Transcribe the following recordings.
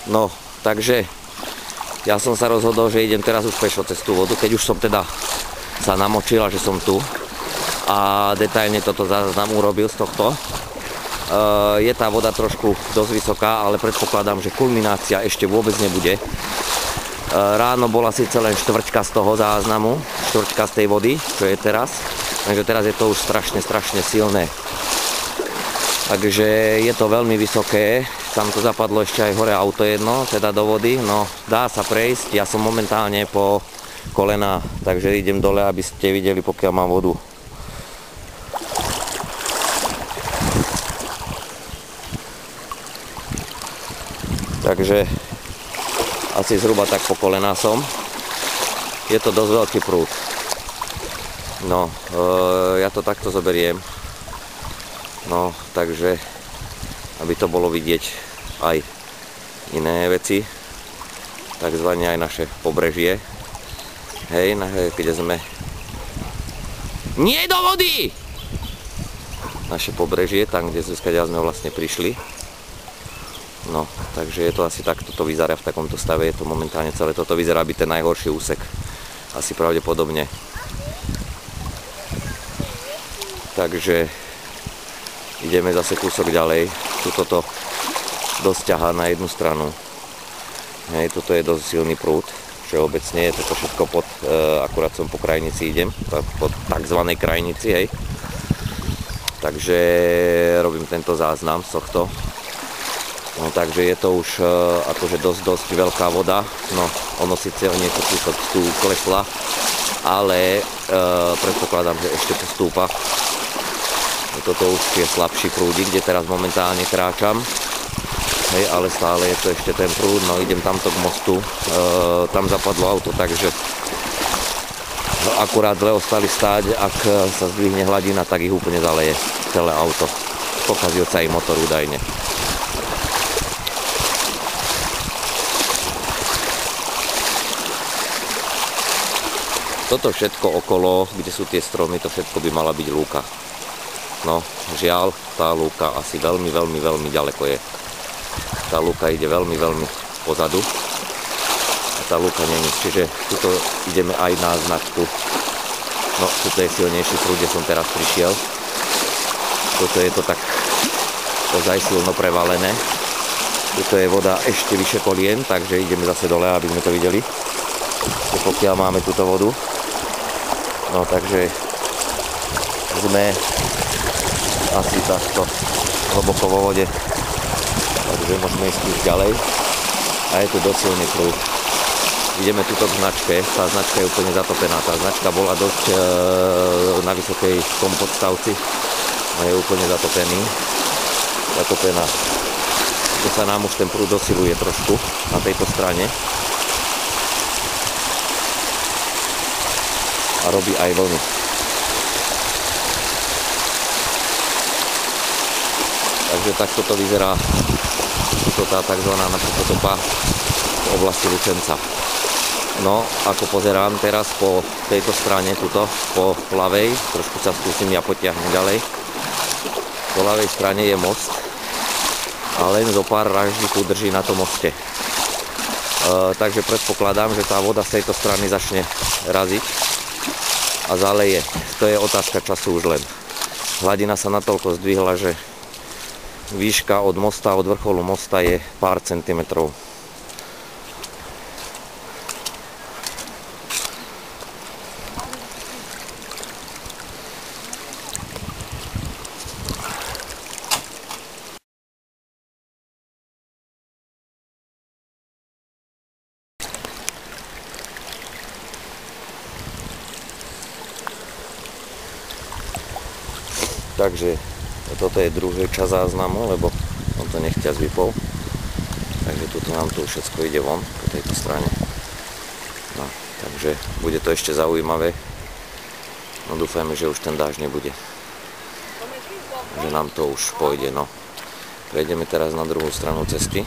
No, takže ja som sa rozhodol, že idem teraz už pešo cez tú vodu, keď už som teda sa namočil a že som tu a detailne toto záznam urobil z tohto. Je tá voda trošku dosť vysoká, ale predpokladám, že kulminácia ešte vôbec nebude. Ráno bola síce len štvrťka z toho záznamu, štvrťka z tej vody, čo je teraz, takže teraz je to už strašne silné. Takže je to veľmi vysoké, tam to zapadlo ešte aj hore auto jedno, teda do vody, no dá sa prejsť, ja som momentálne po kolena, takže idem dole, aby ste videli, pokiaľ mám vodu. Takže asi zhruba tak po kolená som. Je to dosť veľký prúd. No, ja to takto zoberiem. No, takže, aby to bolo vidieť aj iné veci, takzvané aj naše pobrežie. Hej, keď sme... Nie do vody! Naše pobrežie, tam, kde sme vlastne prišli. No, takže je to asi takto, to vyzerá v takomto stave, je to momentálne celé, toto vyzerá byť ten najhorší úsek, asi pravdepodobne. Takže ideme zase kúsok ďalej, tuto to dosť ťahá na jednu stranu. Hej, toto je dosť silný prúd, všeobecne je toto všetko pod, akurát som po krajnici idem, pod takzvanej krajnici, hej. Takže robím tento záznam z tohto. No, takže je to už akože dosť veľká voda, no ono síce o niečo tu klesla, ale predpokladám, že ešte postúpa. Toto už je slabší prúdik, kde teraz momentálne kráčam, hej, ale stále je to ešte ten prúd, no idem tamto k mostu, tam zapadlo auto, takže akurát zle ostali stáť, ak sa zdvihne hladina, tak ich úplne zaleje celé auto, pokazil sa im motor údajne. Toto všetko okolo, kde sú tie stromy, to všetko by mala byť lúka. No, žiaľ, tá lúka asi veľmi ďaleko je. Tá lúka ide veľmi pozadu. A tá lúka nie je, čiže tuto ideme aj na značku. No, tuto je silnejší prúd, kde som teraz prišiel. Toto je to tak ozaj silno prevalené. Tuto je voda ešte vyššie kolien, takže ideme zase dole, aby sme to videli. Pokiaľ máme túto vodu. No takže sme asi takto hlboko vo vode, takže môžeme ísť už ďalej a je tu dosť silný prúd. Ideme tuto k značke, tá značka je úplne zatopená, tá značka bola dosť na vysokej podstavci a je úplne zatopená. Tu sa nám už ten prúd dosiluje trošku na tejto strane a robí aj vlny. Takže takto to vyzerá tá tzv. Naša potopa v oblasti Lučenca. No, ako pozerám teraz po tejto strane, tuto, po ľavej, trošku sa skúsim ja potiahnuť ďalej. Po ľavej strane je most a len zo pár raždík drží na tom moste. Takže predpokladám, že tá voda z tejto strany začne raziť a zaleje. To je otázka času už len. Hladina sa natoľko zdvihla, že výška od mosta, od vrcholu mosta je pár centimetrov. Takže toto je druhý čas záznamu, lebo on to nechťa vypol. Takže tuto nám to všetko ide von po tejto strane. No, takže bude to ešte zaujímavé. No dúfajme, že už ten dážď nebude. Že nám to už pôjde, no. Prejdeme teraz na druhú stranu cesty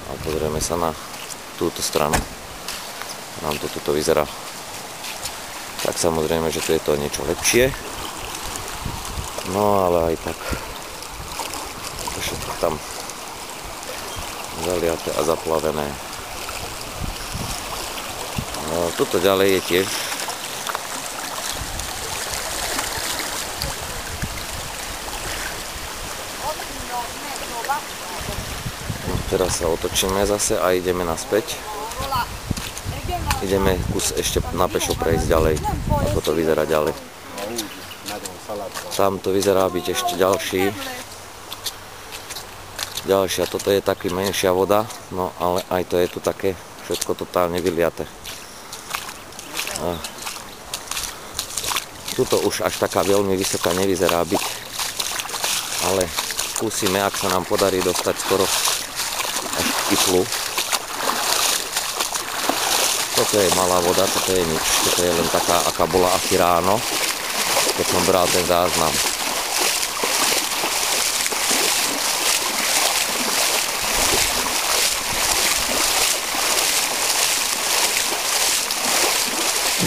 a pozrieme sa na túto stranu. Nám to tuto vyzerá. Tak samozrejme, že tu je to niečo lepšie. No ale aj tak to všetko tam zaliaté a zaplavené. No, tuto ďalej je tiež. No, teraz sa otočíme zase a ideme naspäť. Ideme kus ešte na pešo prejsť ďalej, ako to vyzerá ďalej. Tam to vyzerá byť ešte ďalšia, toto je taký menšia voda, no ale aj to je tu také všetko totálne vyliate. Tuto už až taká veľmi vysoká nevyzerá byť, ale skúsime, ak sa nám podarí dostať skoro až k Iplu. Toto je malá voda, toto je nič, toto je len taká, aká bola asi ráno, keď som bral ten záznam.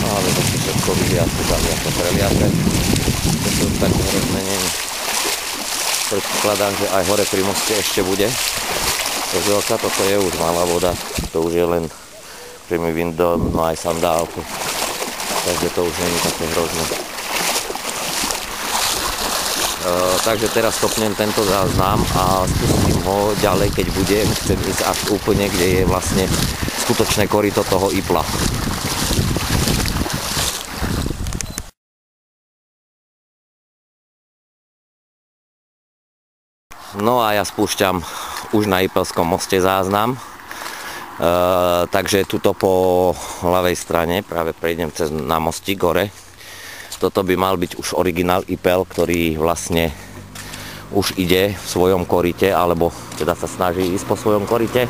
Máme zase všetko vyliate, zaliate, preliate. To sú také hrozné není. Predpokladám, že aj hore pri moste ešte bude. Toto je už malá voda, to už je len mi window, no aj sandálky. Takže to už není také hrozné. Takže teraz stopnem tento záznam a spustím ho ďalej, keď budem. Chcem ísť až úplne, kde je vlastne skutočné koryto toho Ipla. No a ja spúšťam už na Ipelskom moste záznam. Takže tuto po ľavej strane práve prejdem na mostík hore. Toto by mal byť už originál Ipel, ktorý vlastne už ide v svojom koryte, alebo teda sa snaží ísť po svojom koryte.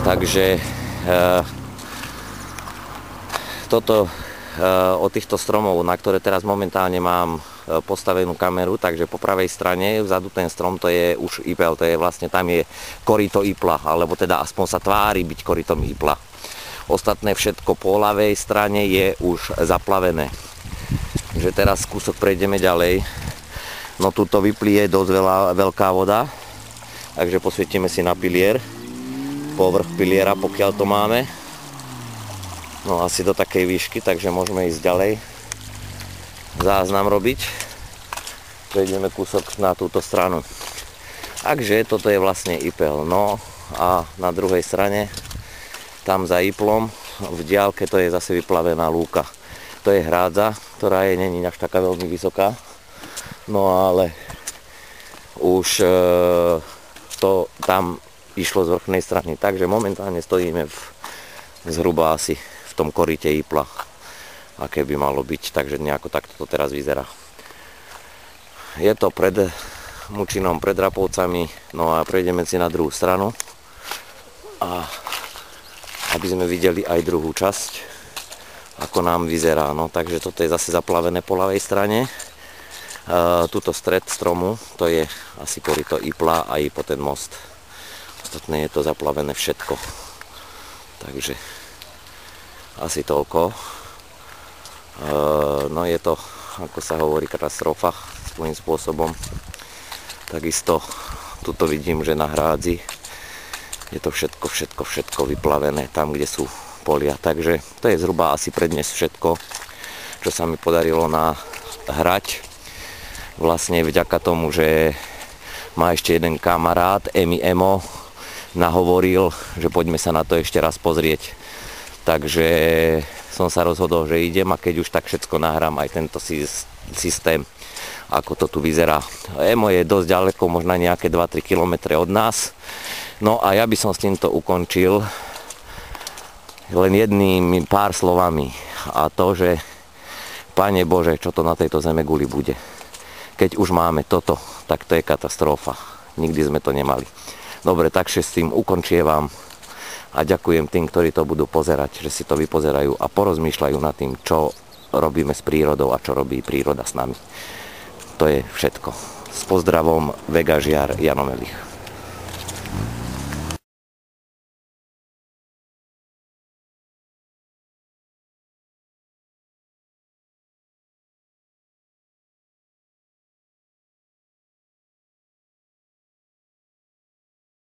Takže toto od týchto stromov, na ktoré teraz momentálne mám postavenú kameru, takže po pravej strane vzadu ten strom, to je už Ipel, to je vlastne, tam je koryto Ipla, alebo teda aspoň sa tvári byť korytom Ipla. Ostatné všetko po ľavej strane je už zaplavené. Takže teraz kúsok prejdeme ďalej. No tuto vyplije dosť veľká voda, takže posvietime si na pilier, povrch piliera, pokiaľ to máme. No asi do takej výšky, takže môžeme ísť ďalej. Záznam robiť. Prejdeme kúsok na túto stranu. Takže toto je vlastne Ipel. No a na druhej strane, tam za Iplom, v diaľke to je zase vyplavená lúka. To je hrádza, ktorá je není až taká veľmi vysoká. No ale už to tam išlo z vrchnej strany. Takže momentálne stojíme zhruba asi v tom koryte Ipla, aké by malo byť, takže nejako takto to teraz vyzerá. Je to pred Mučinom, pred Rapovcami, no a prejdeme si na druhú stranu, a aby sme videli aj druhú časť, ako nám vyzerá. No, takže toto je zase zaplavené po ľavej strane. Tuto stred stromu, to je asi koryto Ipla a i po ten most. Ostatné je to zaplavené všetko. Takže asi toľko. No je to, ako sa hovorí, katastrofa svojím spôsobom. Takisto tuto vidím, že na hrádzi je to všetko vyplavené tam, kde sú polia. Takže to je zhruba asi pre dnes všetko, čo sa mi podarilo nahrať. Vlastne vďaka tomu, že má ešte jeden kamarát, Emo, nahovoril, že poďme sa na to ešte raz pozrieť. Takže som sa rozhodol, že idem, a keď už tak všetko nahrám, aj tento systém, ako to tu vyzerá. Emo je dosť ďaleko, možno nejaké 2-3 km od nás. No a ja by som s týmto ukončil len jedným pár slovami. A to, že Pane Bože, čo to na tejto zemeguli bude. Keď už máme toto, tak to je katastrofa. Nikdy sme to nemali. Dobre, takže s tým ukončievam. A ďakujem tým, ktorí to budú pozerať, že si to vypozerajú a porozmýšľajú nad tým, čo robíme s prírodou a čo robí príroda s nami. To je všetko. S pozdravom, vegažiar Jano Melich.